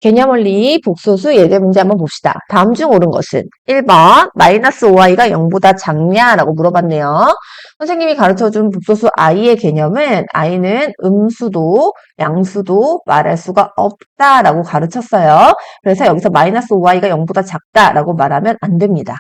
개념원리 복소수 예제 문제 한번 봅시다. 다음 중 옳은 것은 1번 마이너스 5i가 0보다 작냐라고 물어봤네요. 선생님이 가르쳐준 복소수 i의 개념은 i는 음수도 양수도 말할 수가 없다라고 가르쳤어요. 그래서 여기서 마이너스 5i가 0보다 작다라고 말하면 안 됩니다.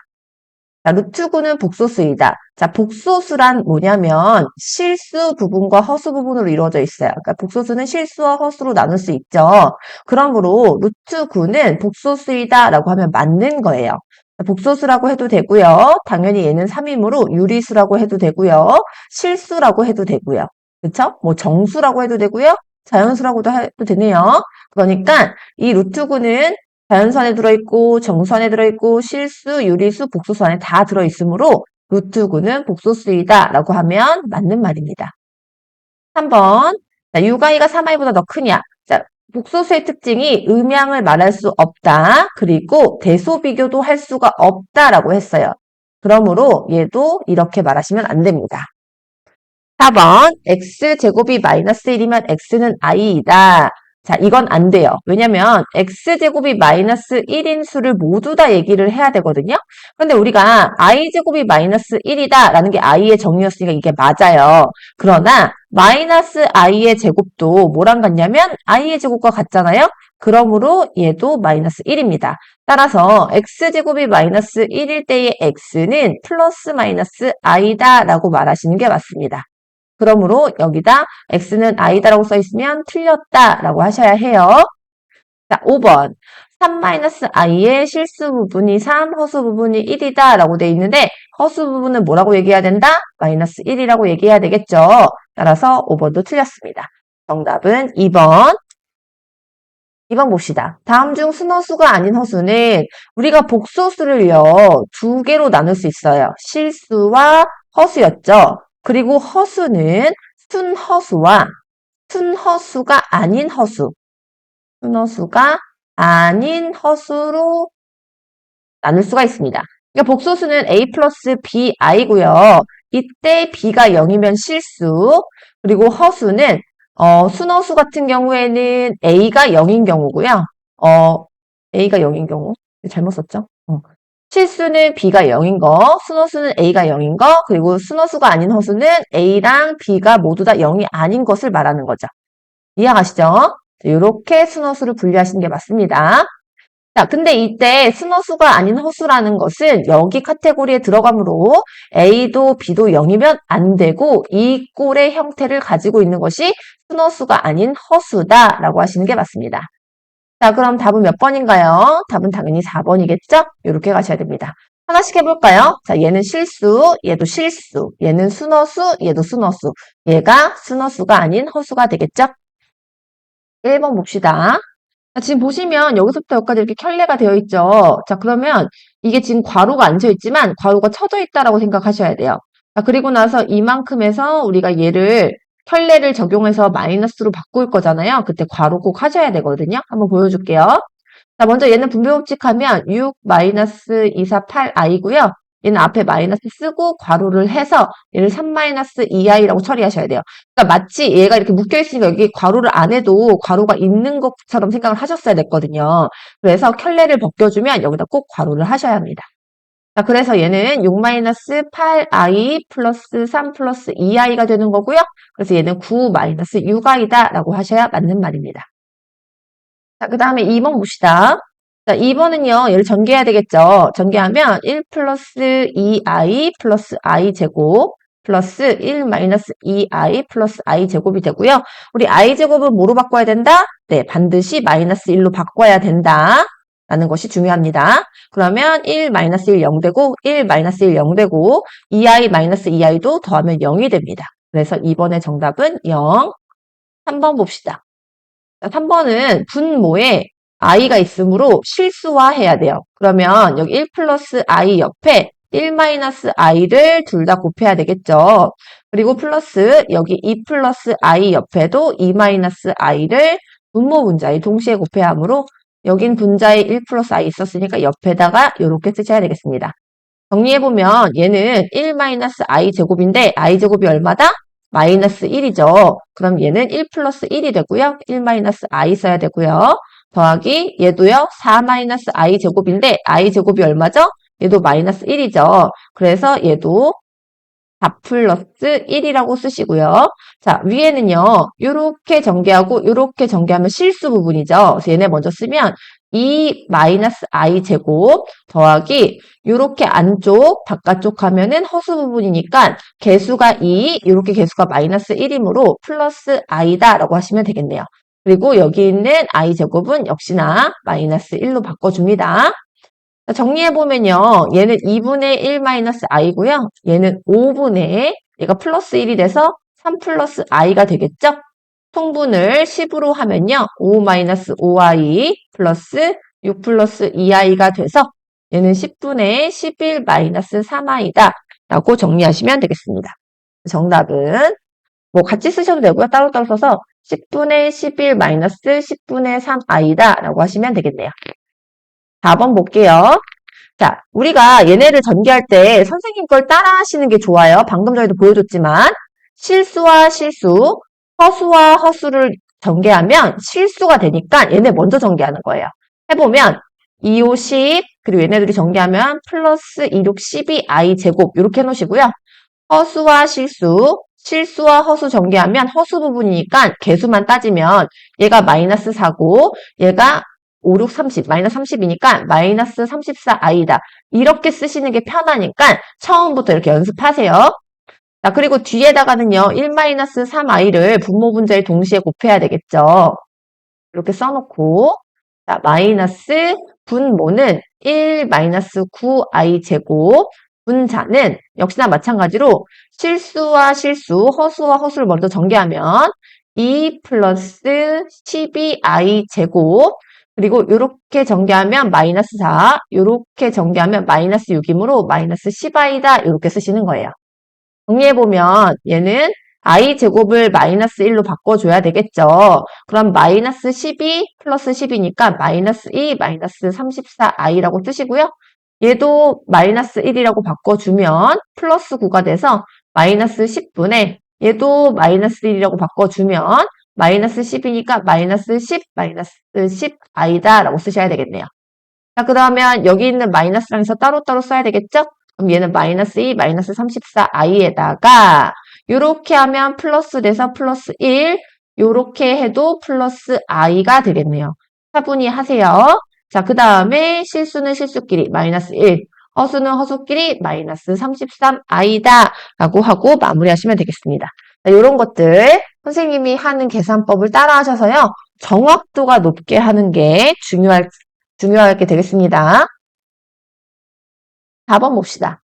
자, 루트 9는 복소수이다. 자, 복소수란 뭐냐면 실수 부분과 허수 부분으로 이루어져 있어요. 그러니까 복소수는 실수와 허수로 나눌 수 있죠. 그러므로 루트 9는 복소수이다 라고 하면 맞는 거예요. 복소수라고 해도 되고요. 당연히 얘는 3이므로 유리수라고 해도 되고요. 실수라고 해도 되고요. 그쵸? 뭐 정수라고 해도 되고요. 자연수라고도 해도 되네요. 그러니까 이 루트 9는 자연수 안에 들어있고 정수 안에 들어있고 실수, 유리수, 복소수 안에 다 들어있으므로 루트 9는 복소수이다 라고 하면 맞는 말입니다. 3번 6i가 3i보다 더 크냐? 자, 복소수의 특징이 음양을 말할 수 없다. 그리고 대소비교도 할 수가 없다라고 했어요. 그러므로 얘도 이렇게 말하시면 안 됩니다. 4번 x제곱이 마이너스 1이면 x는 i이다. 자, 이건 안 돼요. 왜냐면 x제곱이 마이너스 1인 수를 모두 다 얘기를 해야 되거든요. 그런데 우리가 i제곱이 마이너스 1이다 라는 게 i의 정의였으니까 이게 맞아요. 그러나 마이너스 i의 제곱도 뭐랑 같냐면 i의 제곱과 같잖아요. 그러므로 얘도 마이너스 1입니다. 따라서 x제곱이 마이너스 1일 때의 x는 플러스 마이너스 i다 라고 말하시는 게 맞습니다. 그러므로 여기다 x는 i다라고 써있으면 틀렸다라고 하셔야 해요. 자, 5번. 3-i의 실수 부분이 3, 허수 부분이 1이다 라고 돼 있는데 허수 부분은 뭐라고 얘기해야 된다? 마이너스 1이라고 얘기해야 되겠죠. 따라서 5번도 틀렸습니다. 정답은 2번. 2번 봅시다. 다음 중 순허수가 아닌 허수는 우리가 복소수를요, 두 개로 나눌 수 있어요. 실수와 허수였죠. 그리고 허수는 순허수와 순허수가 아닌 허수, 순허수가 아닌 허수로 나눌 수가 있습니다. 그러니까 복소수는 a 플러스 bi고요. 이때 b가 0이면 실수, 그리고 허수는 순허수 같은 경우에는 a가 0인 경우고요. a가 0인 경우 잘못 썼죠? 실수는 b가 0인 거, 순허수는 a가 0인 거, 그리고 순허수가 아닌 허수는 a랑 b가 모두 다 0이 아닌 것을 말하는 거죠. 이해가시죠? 이렇게 순허수를 분류하시는 게 맞습니다. 자, 근데 이때 순허수가 아닌 허수라는 것은 여기 카테고리에 들어가므로 A도 B도 0이면 안 되고 이 꼴의 형태를 가지고 있는 것이 순허수가 아닌 허수다라고 하시는 게 맞습니다. 자, 그럼 답은 몇 번인가요? 답은 당연히 4번이겠죠? 이렇게 가셔야 됩니다. 하나씩 해볼까요? 자, 얘는 실수, 얘도 실수, 얘는 순허수, 얘도 순허수. 얘가 순허수가 아닌 허수가 되겠죠? 1번 봅시다. 지금 보시면 여기서부터 여기까지 이렇게 켤레가 되어 있죠. 자, 그러면 이게 지금 괄호가 안 쳐 있지만 괄호가 쳐져 있다라고 생각하셔야 돼요. 자, 그리고 나서 이만큼에서 우리가 얘를 켤레를 적용해서 마이너스로 바꿀 거잖아요. 그때 괄호 꼭 하셔야 되거든요. 한번 보여줄게요. 자, 먼저 얘는 분배법칙 하면 6 마이너스 2, 4, 8i고요. 얘는 앞에 마이너스 쓰고 괄호를 해서 얘를 3 마이너스 2i라고 처리하셔야 돼요. 그러니까 마치 얘가 이렇게 묶여있으니까 여기 괄호를 안 해도 괄호가 있는 것처럼 생각을 하셨어야 됐거든요. 그래서 켤레를 벗겨주면 여기다 꼭 괄호를 하셔야 합니다. 자, 그래서 얘는 6 마이너스 8i 플러스 3 플러스 2i가 되는 거고요. 그래서 얘는 9 마이너스 6i다 라고 하셔야 맞는 말입니다. 자, 그 다음에 2번 봅시다. 자, 2번은요, 얘를 전개해야 되겠죠. 전개하면 1 플러스 2i 플러스 i 제곱 플러스 1 마이너스 2i 플러스 i 제곱이 되고요. 우리 i 제곱은 뭐로 바꿔야 된다? 네, 반드시 마이너스 1로 바꿔야 된다. 라는 것이 중요합니다. 그러면 1 마이너스 1 0 되고 1 마이너스 1 0 되고 2i 마이너스 2i도 더하면 0이 됩니다. 그래서 2번의 정답은 0. 3번 봅시다. 3번은 분모에 i가 있으므로 실수화해야 돼요. 그러면 여기 1 플러스 i 옆에 1 마이너스 i를 둘 다 곱해야 되겠죠. 그리고 플러스 여기 2 플러스 i 옆에도 2 마이너스 i를 분모 분자에 동시에 곱해야 하므로 여긴 분자에 1 플러스 i 있었으니까 옆에다가 이렇게 쓰셔야 되겠습니다. 정리해보면 얘는 1 마이너스 i 제곱인데 i 제곱이 얼마다? 마이너스 1이죠. 그럼 얘는 1 플러스 1이 되고요. 1 마이너스 i 써야 되고요. 더하기 얘도요 4 마이너스 i 제곱인데 i 제곱이 얼마죠? 얘도 마이너스 1이죠. 그래서 얘도 4 플러스 1이라고 쓰시고요. 자, 위에는요, 요렇게 전개하고 요렇게 전개하면 실수 부분이죠. 그래서 얘네 먼저 쓰면 2 마이너스 i 제곱 더하기 요렇게 안쪽, 바깥쪽 하면은 허수 부분이니까 개수가 2, 요렇게 개수가 마이너스 1이므로 플러스 i다라고 하시면 되겠네요. 그리고 여기 있는 i 제곱은 역시나 마이너스 1로 바꿔줍니다. 정리해보면요. 얘는 2분의 1 마이너스 i고요. 얘는 5분의, 얘가 플러스 1이 돼서 3 플러스 i가 되겠죠? 통분을 10으로 하면요. 5 마이너스 5i 플러스 6 플러스 2i가 돼서 얘는 10분의 11 마이너스 3i다. 라고 정리하시면 되겠습니다. 정답은 뭐 같이 쓰셔도 되고요. 따로따로 써서 10분의 11 마이너스 10분의 3i다. 라고 하시면 되겠네요. 4번 볼게요. 자, 우리가 얘네를 전개할 때 선생님 걸 따라 하시는 게 좋아요. 방금 전에도 보여줬지만 실수와 실수, 허수와 허수를 전개하면 실수가 되니까 얘네 먼저 전개하는 거예요. 해보면 2, 5, 10 그리고 얘네들이 전개하면 플러스 2, 6, 12i 제곱 이렇게 해놓으시고요. 허수와 실수, 실수와 허수 전개하면 허수 부분이니까 개수만 따지면 얘가 마이너스 4고 얘가 5, 6, 30, 마이너스 30이니까 마이너스 34i다. 이렇게 쓰시는 게 편하니까 처음부터 이렇게 연습하세요. 자, 그리고 뒤에다가는요, 1-3i를 분모 분자에 동시에 곱해야 되겠죠. 이렇게 써놓고, 자, 마이너스 분모는 1-9i 제곱, 분자는 역시나 마찬가지로 실수와 실수, 허수와 허수를 먼저 전개하면 2 플러스 12i 제곱, 그리고 이렇게 전개하면 마이너스 4, 이렇게 전개하면 마이너스 6이므로 마이너스 10i다. 이렇게 쓰시는 거예요. 정리해보면 얘는 i 제곱을 마이너스 1로 바꿔줘야 되겠죠. 그럼 마이너스 12 플러스 10이니까 마이너스 2 마이너스 34i라고 뜨시고요. 얘도 마이너스 1이라고 바꿔주면 플러스 9가 돼서 마이너스 10분의 얘도 마이너스 1이라고 바꿔주면 마이너스 10이니까 마이너스 10 마이너스 10i다 라고 쓰셔야 되겠네요. 자, 그러면 여기 있는 마이너스랑 해서 따로따로 써야 되겠죠? 그럼 얘는 마이너스 2 마이너스 34i에다가 이렇게 하면 플러스 돼서 플러스 1 이렇게 해도 플러스 i가 되겠네요. 차분히 하세요. 자, 그 다음에 실수는 실수끼리 마이너스 1, 허수는 허수끼리 마이너스 33i다 라고 하고 마무리하시면 되겠습니다. 자, 이런 것들 선생님이 하는 계산법을 따라 하셔서요. 정확도가 높게 하는 게 중요하게 되겠습니다. 4번 봅시다.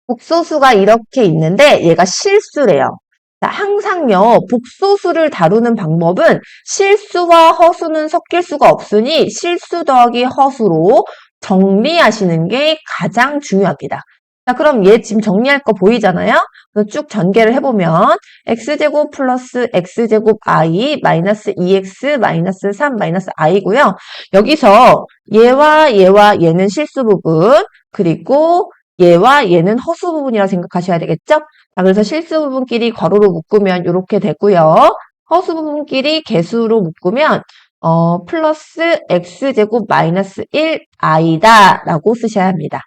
복소수가 이렇게 있는데 얘가 실수래요. 자, 항상요, 복소수를 다루는 방법은 실수와 허수는 섞일 수가 없으니 실수 더하기 허수로 정리하시는 게 가장 중요합니다. 자, 그럼 얘 지금 정리할 거 보이잖아요? 그래서 쭉 전개를 해보면 x제곱 플러스 x제곱 i 마이너스 2x 마이너스 3 마이너스 i고요. 여기서 얘와 얘는 실수 부분, 그리고 얘와 얘는 허수 부분이라고 생각하셔야 되겠죠? 자, 그래서 실수 부분끼리 괄호로 묶으면 이렇게 되고요. 허수 부분끼리 개수로 묶으면 플러스 x제곱 마이너스 1i다 라고 쓰셔야 합니다.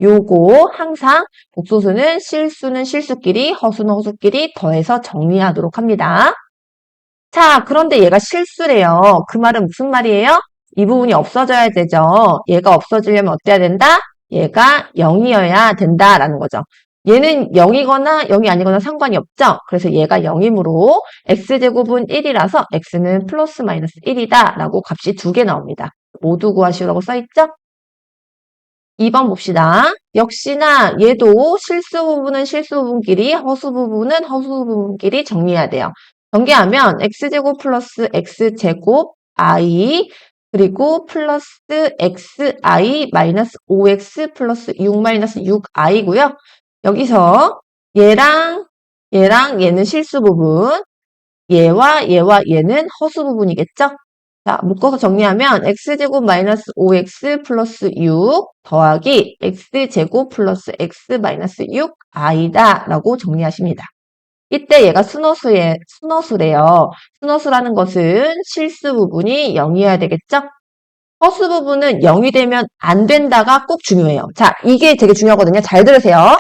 요거 항상 복소수는 실수는 실수끼리, 허수는 허수끼리 더해서 정리하도록 합니다. 자, 그런데 얘가 실수래요. 그 말은 무슨 말이에요? 이 부분이 없어져야 되죠. 얘가 없어지려면 어때야 된다? 얘가 0이어야 된다라는 거죠. 얘는 0이거나 0이 아니거나 상관이 없죠. 그래서 얘가 0이므로 x제곱은 1이라서 x는 플러스 마이너스 1이다 라고 값이 2개 나옵니다. 모두 구하시라고 써있죠? 2번 봅시다. 역시나 얘도 실수 부분은 실수 부분끼리, 허수 부분은 허수 부분끼리 정리해야 돼요. 전개하면 x제곱 플러스 x제곱 i 그리고 플러스 xi 마이너스 5x 플러스 6 마이너스 6i고요. 여기서 얘랑 얘는 실수 부분, 얘와 얘는 허수 부분이겠죠? 자, 묶어서 정리하면 x제곱 마이너스 5x 플러스 6 더하기 x제곱 플러스 x 마이너스 6i다 라고 정리하십니다. 이때 얘가 순허수래요. 순허수라는 것은 실수 부분이 0이어야 되겠죠? 허수 부분은 0이 되면 안 된다가 꼭 중요해요. 자, 이게 되게 중요하거든요. 잘 들으세요.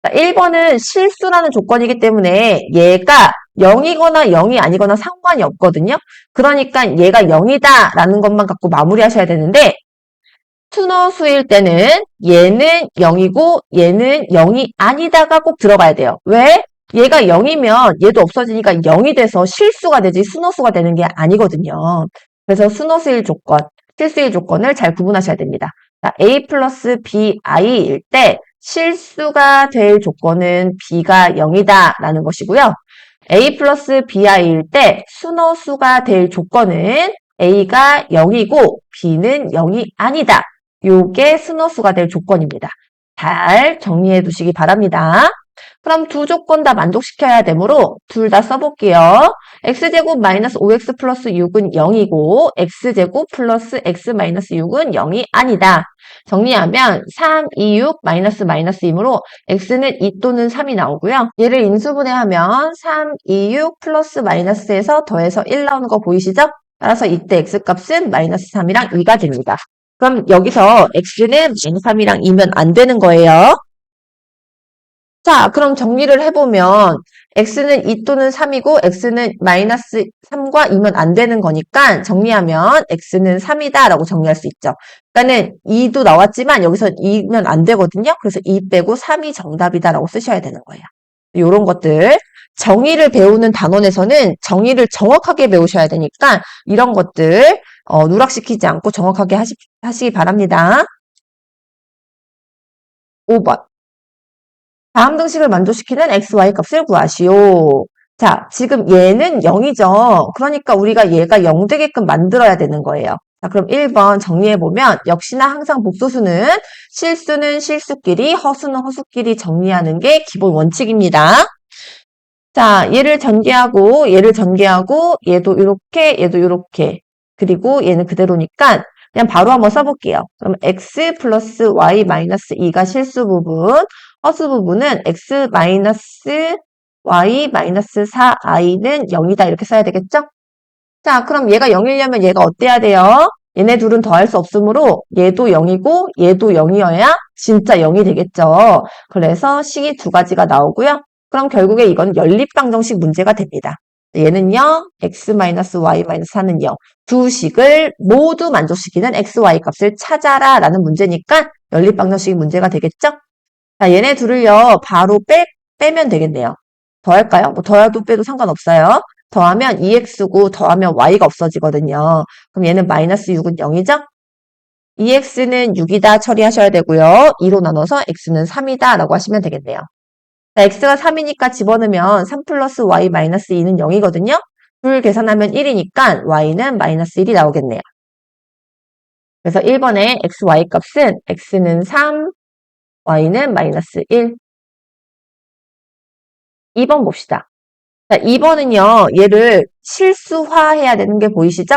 자, 1번은 실수라는 조건이기 때문에 얘가 0이거나 0이 아니거나 상관이 없거든요. 그러니까 얘가 0이다 라는 것만 갖고 마무리하셔야 되는데 순허수일 때는 얘는 0이고 얘는 0이 아니다가 꼭 들어가야 돼요. 왜? 얘가 0이면 얘도 없어지니까 0이 돼서 실수가 되지 순허수가 되는 게 아니거든요. 그래서 순허수일 조건, 실수일 조건을 잘 구분하셔야 됩니다. 자, A 플러스 BI일 때 실수가 될 조건은 B가 0이다 라는 것이고요. A 플러스 BI일 때 순허수가 될 조건은 A가 0이고 B는 0이 아니다. 요게 순허수가 될 조건입니다. 잘 정리해 두시기 바랍니다. 그럼 두 조건 다 만족시켜야 되므로 둘 다 써볼게요. x제곱 마이너스 5x 플러스 6은 0이고 x제곱 플러스 x 마이너스 6은 0이 아니다. 정리하면 3, 2, 6 마이너스 마이너스 이므로 x는 2 또는 3이 나오고요. 얘를 인수분해하면 3, 2, 6 플러스 마이너스에서 더해서 1 나오는 거 보이시죠? 따라서 이때 x값은 마이너스 3이랑 2가 됩니다. 그럼 여기서 x는 마이너스 3이랑 2면 안 되는 거예요. 자, 그럼 정리를 해보면 x는 2 또는 3이고 x는 마이너스 3과 2면 안 되는 거니까 정리하면 x는 3이다 라고 정리할 수 있죠. 그러니까는 2도 나왔지만 여기서 2면 안 되거든요. 그래서 2 빼고 3이 정답이다 라고 쓰셔야 되는 거예요. 이런 것들 정의를 배우는 단원에서는 정의를 정확하게 배우셔야 되니까 이런 것들 누락시키지 않고 정확하게 하시기 바랍니다. 5번. 다음 등식을 만족시키는 x, y 값을 구하시오. 자, 지금 얘는 0이죠. 그러니까 우리가 얘가 0 되게끔 만들어야 되는 거예요. 자, 그럼 1번 정리해보면 역시나 항상 복소수는 실수는 실수끼리, 허수는 허수끼리 정리하는 게 기본 원칙입니다. 자, 얘를 전개하고 얘도 이렇게 얘도 이렇게 그리고 얘는 그대로니까 그냥 바로 한번 써볼게요. 그럼 x 플러스 y 마이너스 2가 실수 부분, 허수 부분은 x 마이너스 y 마이너스 4i는 0이다 이렇게 써야 되겠죠? 자, 그럼 얘가 0이려면 얘가 어때야 돼요? 얘네 둘은 더할 수 없으므로 얘도 0이고 얘도 0이어야 진짜 0이 되겠죠. 그래서 식이 두 가지가 나오고요. 그럼 결국에 이건 연립방정식 문제가 됩니다. 얘는요, x-y-4는 0. 두 식을 모두 만족시키는 x, y 값을 찾아라 라는 문제니까 연립방정식 문제가 되겠죠? 자, 얘네 둘을요, 바로 빼면 되겠네요. 더할까요? 뭐 더해도 빼도 상관없어요. 더하면 2x고 더하면 y가 없어지거든요. 그럼 얘는 마이너스 6은 0이죠? 2x는 6이다 처리하셔야 되고요. 2로 나눠서 x는 3이다 라고 하시면 되겠네요. 자, x가 3이니까 집어넣으면 3 플러스 y 마이너스 2는 0이거든요. 둘 계산하면 1이니까 y는 마이너스 1이 나오겠네요. 그래서 1번의 x, y 값은 x는 3, y는 마이너스 1. 2번 봅시다. 자, 2번은요, 얘를 실수화해야 되는 게 보이시죠?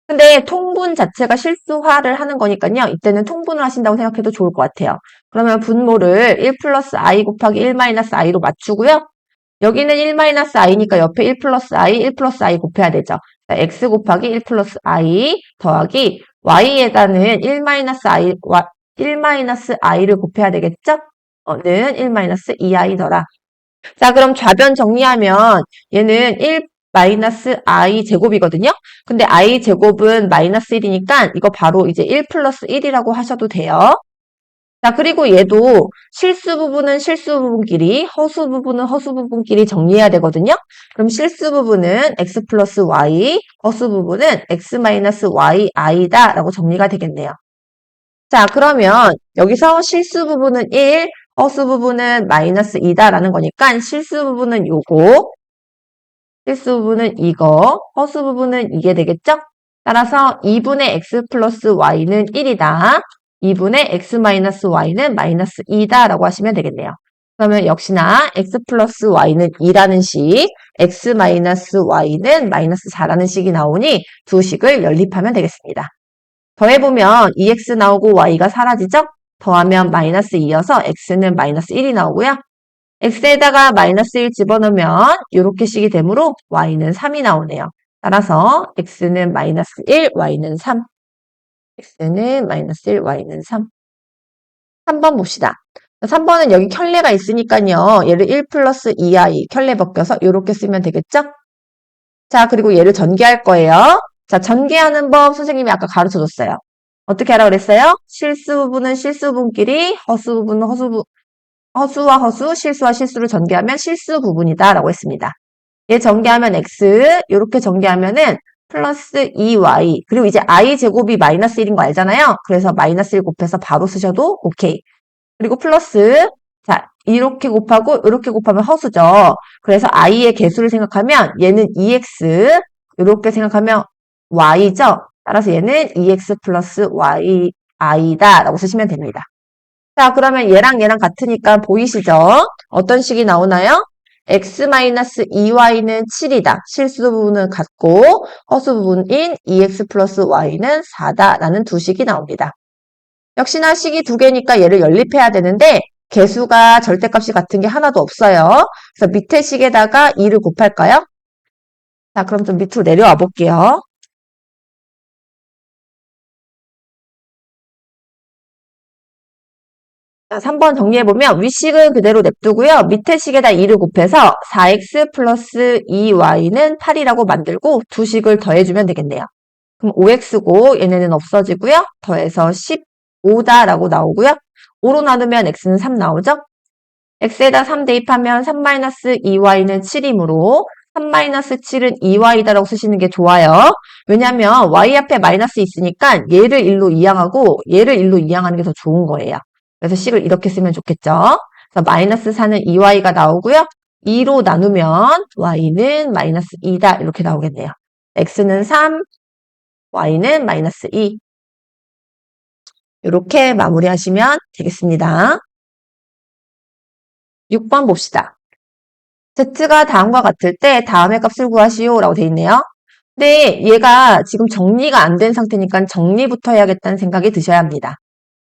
근데 통분 자체가 실수화를 하는 거니까요. 이때는 통분을 하신다고 생각해도 좋을 것 같아요. 그러면 분모를 1 플러스 i 곱하기 1 마이너스 i로 맞추고요. 여기는 1 마이너스 i니까 옆에 1 플러스 i, 1 플러스 i 곱해야 되죠. 자, x 곱하기 1 플러스 i 더하기 y에다는 1 마이너스 i를 곱해야 되겠죠? 는 1 마이너스 2i더라. 자, 그럼 좌변 정리하면 얘는 1 마이너스 i 제곱이거든요. 근데 i 제곱은 마이너스 1이니까 이거 바로 이제 1 플러스 1이라고 하셔도 돼요. 자, 그리고 얘도 실수 부분은 실수 부분끼리, 허수 부분은 허수 부분끼리 정리해야 되거든요. 그럼 실수 부분은 x 플러스 y, 허수 부분은 x 마이너스 yi,다 라고 정리가 되겠네요. 자, 그러면 여기서 실수 부분은 1, 허수 부분은 마이너스 2다 라는 거니까 실수 부분은 요거, 실수 부분은 이거, 허수 부분은 이게 되겠죠? 따라서 2분의 x 플러스 y는 1이다. 2분의 x 마이너스 y는 마이너스 2다 라고 하시면 되겠네요. 그러면 역시나 x 플러스 y는 2라는 식, x 마이너스 y는 마이너스 4라는 식이 나오니 두 식을 연립하면 되겠습니다. 더해보면 2x 나오고 y가 사라지죠? 더하면 마이너스 2여서 x는 마이너스 1이 나오고요. x에다가 마이너스 1 집어넣으면 이렇게 식이 되므로 y는 3이 나오네요. 따라서 x는 마이너스 1, y는 3. x는 마이너스 1, y는 3. 3번 봅시다. 3번은 여기 켤레가 있으니까요. 얘를 1 플러스 2i 켤레 벗겨서 이렇게 쓰면 되겠죠? 자, 그리고 얘를 전개할 거예요. 자, 전개하는 법 선생님이 아까 가르쳐 줬어요. 어떻게 하라고 그랬어요? 실수 부분은 실수 부분끼리, 허수 부분은 허수와 허수, 실수와 실수를 전개하면 실수 부분이다 라고 했습니다. 얘 전개하면 x, 이렇게 전개하면은 플러스 2y, 그리고 이제 i 제곱이 마이너스 1인 거 알잖아요. 그래서 마이너스 1 곱해서 바로 쓰셔도 오케이. 그리고 플러스, 자, 이렇게 곱하고 이렇게 곱하면 허수죠. 그래서 i의 개수를 생각하면 얘는 2x, 이렇게 생각하면 y죠. 따라서 얘는 2x 플러스 y, i다 라고 쓰시면 됩니다. 자, 그러면 얘랑 같으니까 보이시죠? 어떤 식이 나오나요? x-2y는 7이다. 실수 부분은 같고 허수 부분인 2x 플러스 y는 4다. 라는 두 식이 나옵니다. 역시나 식이 두 개니까 얘를 연립해야 되는데 개수가 절대값이 같은 게 하나도 없어요. 그래서 밑에 식에다가 2를 곱할까요? 자, 그럼 좀 밑으로 내려와 볼게요. 자, 3번 정리해보면 윗식은 그대로 냅두고요. 밑에 식에다 2를 곱해서 4x 플러스 2y는 8이라고 만들고 두 식을 더해주면 되겠네요. 그럼 5x고 얘네는 없어지고요. 더해서 15다라고 나오고요. 5로 나누면 x는 3 나오죠? x에다 3 대입하면 3-2y는 7이므로 3-7은 2y다라고 쓰시는 게 좋아요. 왜냐하면 y 앞에 마이너스 있으니까 얘를 1로 이항하고 얘를 1로 이항하는 게 더 좋은 거예요. 그래서 식을 이렇게 쓰면 좋겠죠. 그래서 마이너스 4는 2y가 나오고요. 2로 나누면 y는 마이너스 2다 이렇게 나오겠네요. x는 3, y는 마이너스 2. 이렇게 마무리하시면 되겠습니다. 6번 봅시다. z가 다음과 같을 때 다음의 값을 구하시오 라고 돼 있네요. 근데 얘가 지금 정리가 안 된 상태니까 정리부터 해야겠다는 생각이 드셔야 합니다.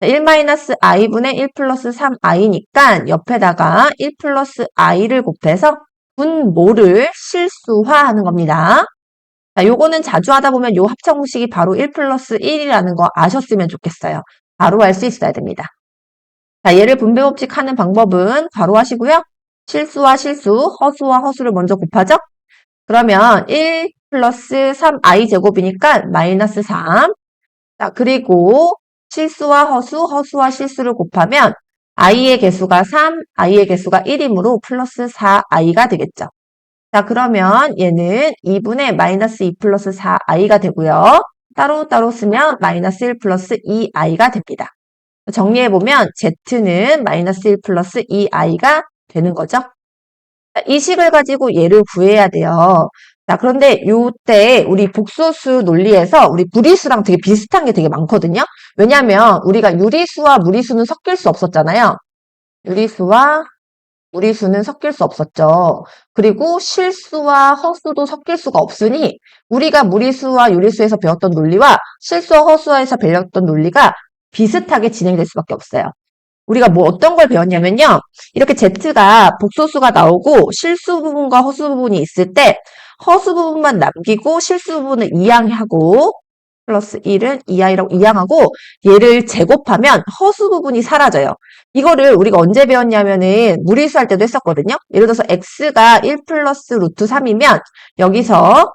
1-i분의 1 플러스 3i니까 옆에다가 1 플러스 i를 곱해서 분모를 실수화하는 겁니다. 자, 요거는 자주 하다 보면 요 합차 공식이 바로 1 플러스 1이라는 거 아셨으면 좋겠어요. 바로 할 수 있어야 됩니다. 자, 얘를 분배법칙 하는 방법은 바로 하시고요. 실수와 실수, 허수와 허수를 먼저 곱하죠? 그러면 1 플러스 3i 제곱이니까 마이너스 3. 자, 그리고 실수와 허수, 허수와 실수를 곱하면 i의 개수가 3, i의 개수가 1이므로 플러스 4i가 되겠죠. 자, 그러면 얘는 2분의 마이너스 2 플러스 4i가 되고요. 따로따로 쓰면 마이너스 1 플러스 2i가 됩니다. 정리해보면 z는 마이너스 1 플러스 2i가 되는 거죠. 자, 이 식을 가지고 얘를 구해야 돼요. 자, 그런데 요때 우리 복소수 논리에서 우리 무리수랑 되게 비슷한 게 되게 많거든요. 왜냐면 우리가 유리수와 무리수는 섞일 수 없었잖아요. 유리수와 무리수는 섞일 수 없었죠. 그리고 실수와 허수도 섞일 수가 없으니 우리가 무리수와 유리수에서 배웠던 논리와 실수와 허수에서 배웠던 논리가 비슷하게 진행될 수밖에 없어요. 우리가 뭐 어떤 걸 배웠냐면요. 이렇게 z가 복소수가 나오고 실수 부분과 허수 부분이 있을 때 허수 부분만 남기고 실수 부분을 이항하고 플러스 1은 2i라고 이항하고 얘를 제곱하면 허수 부분이 사라져요. 이거를 우리가 언제 배웠냐면은 무리수 할 때도 했었거든요. 예를 들어서 x가 1 플러스 루트 3이면 여기서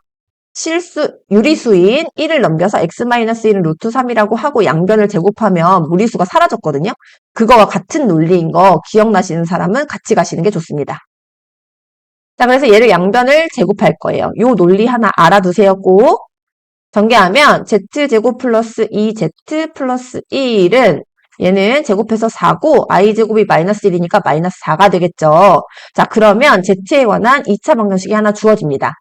유리수인 1을 넘겨서 x-1은 루트 3이라고 하고 양변을 제곱하면 무리수가 사라졌거든요. 그거와 같은 논리인 거 기억나시는 사람은 같이 가시는 게 좋습니다. 자, 그래서 얘를 양변을 제곱할 거예요. 요 논리 하나 알아두세요, 꼭. 전개하면 z제곱 플러스 2z 플러스 1은 얘는 제곱해서 4고 i제곱이 마이너스 1이니까 마이너스 4가 되겠죠. 자, 그러면 z에 관한 2차 방정식이 하나 주어집니다.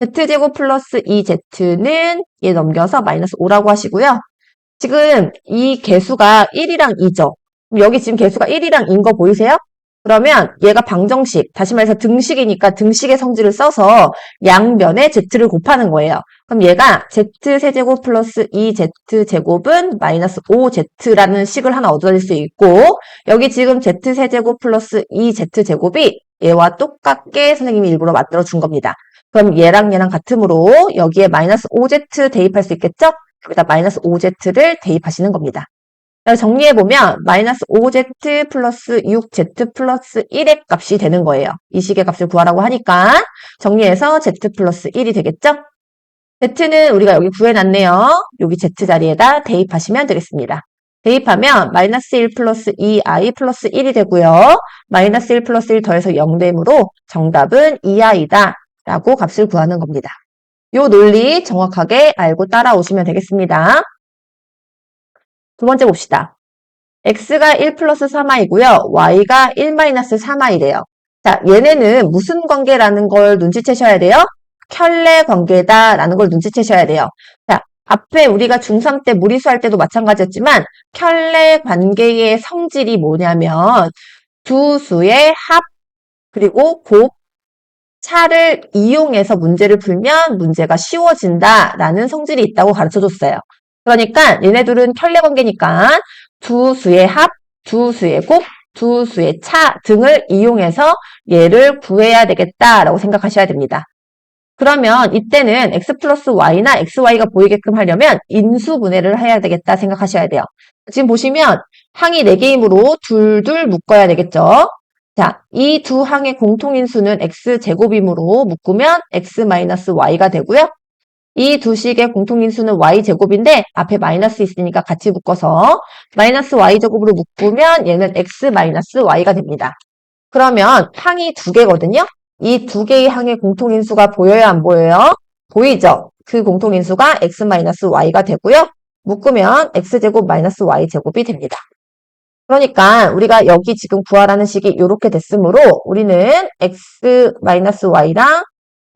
z제곱 플러스 2z는 얘 넘겨서 마이너스 5라고 하시고요. 지금 이 개수가 1이랑 2죠. 여기 지금 개수가 1이랑 2인 거 보이세요? 그러면 얘가 방정식, 다시 말해서 등식이니까 등식의 성질을 써서 양변에 z를 곱하는 거예요. 그럼 얘가 z세제곱 플러스 2z제곱은 마이너스 5z라는 식을 하나 얻어낼 수 있고, 여기 지금 z세제곱 플러스 2z제곱이 얘와 똑같게 선생님이 일부러 만들어 준 겁니다. 그럼 얘랑 같으므로 여기에 마이너스 5z 대입할 수 있겠죠? 여기다 마이너스 5z를 대입하시는 겁니다. 정리해보면 마이너스 5z 플러스 6z 플러스 1의 값이 되는 거예요. 이 식의 값을 구하라고 하니까 정리해서 z 플러스 1이 되겠죠? z는 우리가 여기 구해놨네요. 여기 z 자리에다 대입하시면 되겠습니다. 대입하면 마이너스 1 플러스 2i 플러스 1이 되고요. 마이너스 1 플러스 1 더해서 0 되므로 정답은 2i다 라고 값을 구하는 겁니다. 요 논리 정확하게 알고 따라오시면 되겠습니다. 두 번째 봅시다. x가 1 플러스 3i고요. y가 1 마이너스 3i래요. 자, 얘네는 무슨 관계라는 걸 눈치채셔야 돼요? 켤레 관계다라는 걸 눈치채셔야 돼요. 자, 앞에 우리가 중3 때 무리수할 때도 마찬가지였지만 켤레 관계의 성질이 뭐냐면 두 수의 합 그리고 곱 차를 이용해서 문제를 풀면 문제가 쉬워진다라는 성질이 있다고 가르쳐줬어요. 그러니까 얘네들은 켤레 관계니까 두 수의 합, 두 수의 곱, 두 수의 차 등을 이용해서 얘를 구해야 되겠다라고 생각하셔야 됩니다. 그러면 이때는 x 플러스 y나 xy가 보이게끔 하려면 인수분해를 해야 되겠다 생각하셔야 돼요. 지금 보시면 항이 4개이므로 둘둘 묶어야 되겠죠. 자, 이 두 항의 공통인수는 x제곱이므로 묶으면 x-y가 되고요. 이 두 식의 공통인수는 y제곱인데 앞에 마이너스 있으니까 같이 묶어서 마이너스 y제곱으로 묶으면 얘는 x-y가 됩니다. 그러면 항이 2개거든요. 이 2개의 항의 공통인수가 보여요, 안 보여요? 보이죠? 그 공통인수가 x-y가 되고요. 묶으면 x제곱 마이너스 y제곱이 됩니다. 그러니까 우리가 여기 지금 구하라는 식이 이렇게 됐으므로 우리는 x-y랑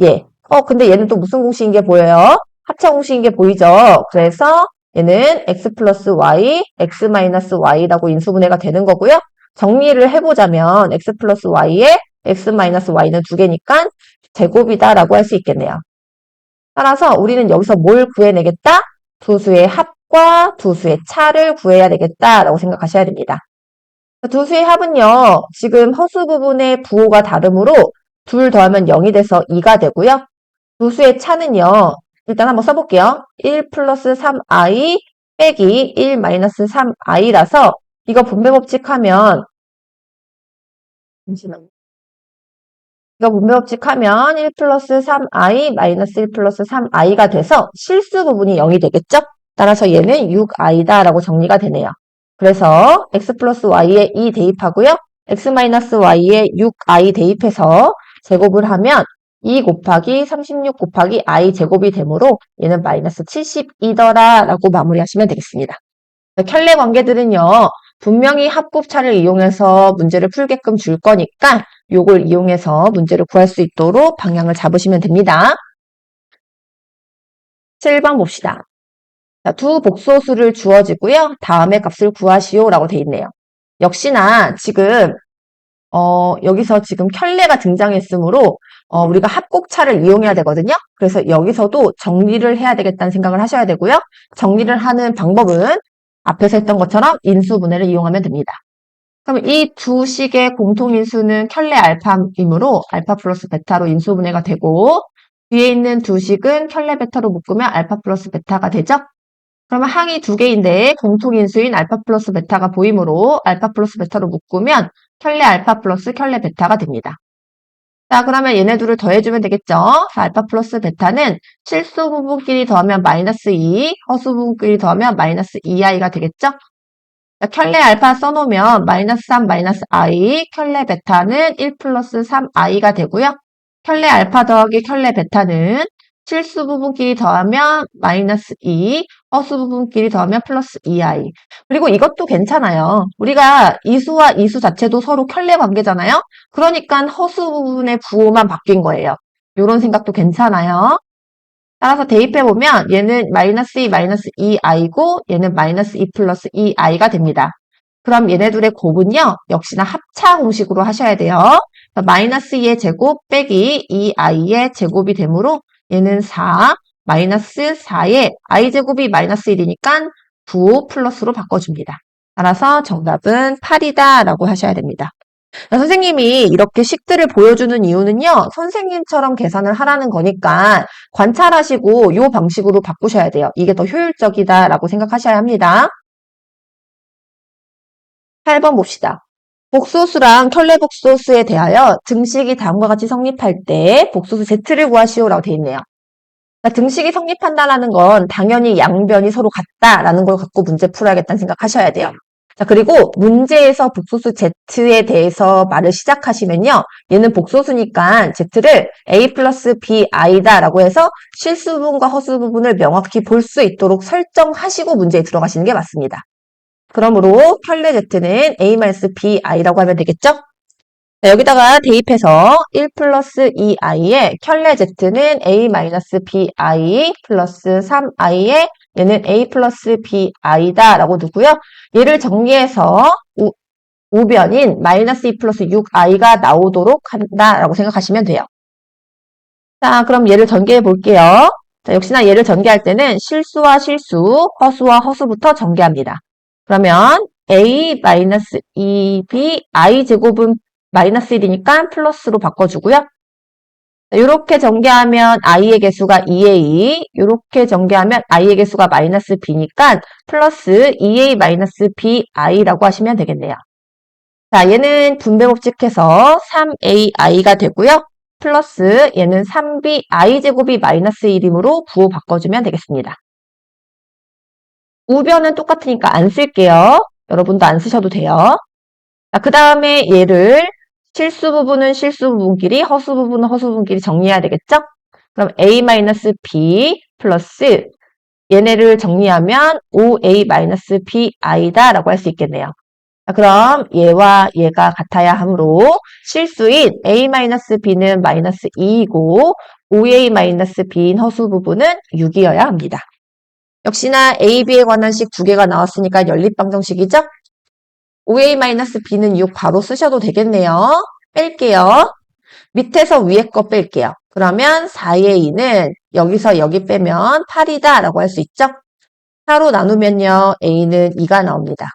얘. 근데 얘는 또 무슨 공식인 게 보여요? 합차 공식인 게 보이죠? 그래서 얘는 x 플러스 y, x 마이너스 y라고 인수분해가 되는 거고요. 정리를 해보자면 x 플러스 y에 x 마이너스 y는 2개니까 제곱이다라고 할 수 있겠네요. 따라서 우리는 여기서 뭘 구해내겠다? 두 수의 합과 두 수의 차를 구해야 되겠다라고 생각하셔야 됩니다. 두 수의 합은요. 지금 허수 부분의 부호가 다르므로 둘 더하면 0이 돼서 2가 되고요. 두 수의 차는요. 일단 한번 써볼게요. 1 플러스 3i 빼기 1 마이너스 3i라서 이거 분배법칙 하면 잠시만요. 이거 분배법칙 하면 1 플러스 3i 마이너스 1 플러스 3i가 돼서 실수 부분이 0이 되겠죠? 따라서 얘는 6i다 라고 정리가 되네요. 그래서 x 플러스 y에 2 대입하고요. x 마이너스 y에 6i 대입해서 제곱을 하면 2 곱하기 36 곱하기 i 제곱이 되므로 얘는 마이너스 72더라 라고 마무리하시면 되겠습니다. 켤레 관계들은요. 분명히 합곱차를 이용해서 문제를 풀게끔 줄 거니까 요걸 이용해서 문제를 구할 수 있도록 방향을 잡으시면 됩니다. 7번 봅시다. 자, 두 복소수를 주어지고요. 다음에 값을 구하시오 라고 돼 있네요. 역시나 지금 여기서 지금 켤레가 등장했으므로 우리가 합곡차를 이용해야 되거든요. 그래서 여기서도 정리를 해야 되겠다는 생각을 하셔야 되고요. 정리를 하는 방법은 앞에서 했던 것처럼 인수분해를 이용하면 됩니다. 그럼 이 두 식의 공통인수는 켤레 알파이므로 알파 플러스 베타로 인수분해가 되고 뒤에 있는 두 식은 켤레 베타로 묶으면 알파 플러스 베타가 되죠? 그러면 항이 2개인데 공통인수인 알파 플러스 베타가 보이므로 알파 플러스 베타로 묶으면 켤레 알파 플러스 켤레 베타가 됩니다. 자, 그러면 얘네 둘을 더해주면 되겠죠? 알파 플러스 베타는 실수 부분끼리 더하면 마이너스 2, 허수 부분끼리 더하면 마이너스 2i가 되겠죠? 자, 켤레 알파 써놓으면 마이너스 3 마이너스 i, 켤레 베타는 1 플러스 3i가 되고요. 켤레 알파 더하기 켤레 베타는 실수 부분끼리 더하면 마이너스 2, 허수 부분끼리 더하면 플러스 2i. 그리고 이것도 괜찮아요. 우리가 이수와 이수 자체도 서로 켤레 관계잖아요. 그러니까 허수 부분의 부호만 바뀐 거예요. 이런 생각도 괜찮아요. 따라서 대입해보면 얘는 마이너스 2, 마이너스 2i고 얘는 마이너스 2 플러스 2i가 됩니다. 그럼 얘네들의 곱은요. 역시나 합차 공식으로 하셔야 돼요. 마이너스 2의 제곱 빼기 2i의 제곱이 되므로 얘는 4, 마이너스 4에 i제곱이 마이너스 1이니까 9 플러스로 바꿔줍니다. 따라서 정답은 8이다 라고 하셔야 됩니다. 선생님이 이렇게 식들을 보여주는 이유는요, 선생님처럼 계산을 하라는 거니까 관찰하시고 이 방식으로 바꾸셔야 돼요. 이게 더 효율적이다라고 생각하셔야 합니다. 8번 봅시다. 복소수랑 켤레복소수에 대하여 등식이 다음과 같이 성립할 때 복소수 Z를 구하시오라고 되어 있네요. 그러니까 등식이 성립한다라는 건 당연히 양변이 서로 같다라는 걸 갖고 문제 풀어야겠다는 생각하셔야 돼요. 자, 그리고 문제에서 복소수 Z에 대해서 말을 시작하시면요. 얘는 복소수니까 Z를 A 플러스 BI다라고 해서 실수 부분과 허수 부분을 명확히 볼 수 있도록 설정하시고 문제에 들어가시는 게 맞습니다. 그러므로 켤레 Z는 A-BI라고 하면 되겠죠? 자, 여기다가 대입해서 1 플러스 2i에 켤레 Z는 A-BI 플러스 3i에 얘는 A 플러스 BI다 라고 두고요. 얘를 정리해서 우변인 마이너스 2 플러스 6i가 나오도록 한다라고 생각하시면 돼요. 자, 그럼 얘를 전개해 볼게요. 자, 역시나 얘를 전개할 때는 실수와 실수, 허수와 허수부터 전개합니다. 그러면 A 마이너스 2B I 제곱은 마이너스 1이니까 플러스로 바꿔주고요. 이렇게 전개하면 i의 개수가 2a, 이렇게 전개하면 i의 개수가 마이너스 b니까 플러스 2a 마이너스 bi라고 하시면 되겠네요. 자, 얘는 분배법칙해서 3ai가 되고요. 플러스 얘는 3bi 제곱이 마이너스 1이므로 부호 바꿔주면 되겠습니다. 우변은 똑같으니까 안 쓸게요. 여러분도 안 쓰셔도 돼요. 자, 그 다음에 얘를 실수 부분은 실수 부분끼리, 허수 부분은 허수 부분끼리 정리해야 되겠죠? 그럼 A-B 플러스 얘네를 정리하면 5A-BI다 라고 할 수 있겠네요. 자, 그럼 얘와 얘가 같아야 하므로 실수인 A-B는 마이너스 2이고 5A-B인 허수 부분은 6이어야 합니다. 역시나 A, B에 관한 식 두 개가 나왔으니까 연립방정식이죠? 5a-b는 6 바로 쓰셔도 되겠네요. 뺄게요. 밑에서 위에 거 뺄게요. 그러면 4a는 여기서 여기 빼면 8이다 라고 할 수 있죠? 4로 나누면요. a는 2가 나옵니다.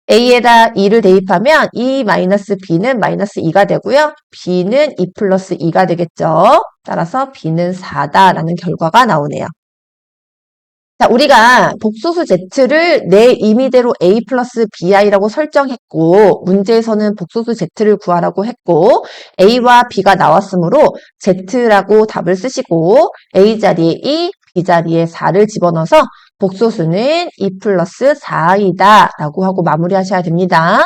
a에다 2를 대입하면 2-b는 마이너스 2가 되고요. b는 2 플러스 2가 되겠죠? 따라서 b는 4다라는 결과가 나오네요. 자, 우리가 복소수 Z를 내 임의대로 A 플러스 BI라고 설정했고, 문제에서는 복소수 Z를 구하라고 했고, A와 B가 나왔으므로 Z라고 답을 쓰시고, A 자리에 2, B 자리에 4를 집어넣어서 복소수는 2 플러스 4이다 라고 하고 마무리하셔야 됩니다.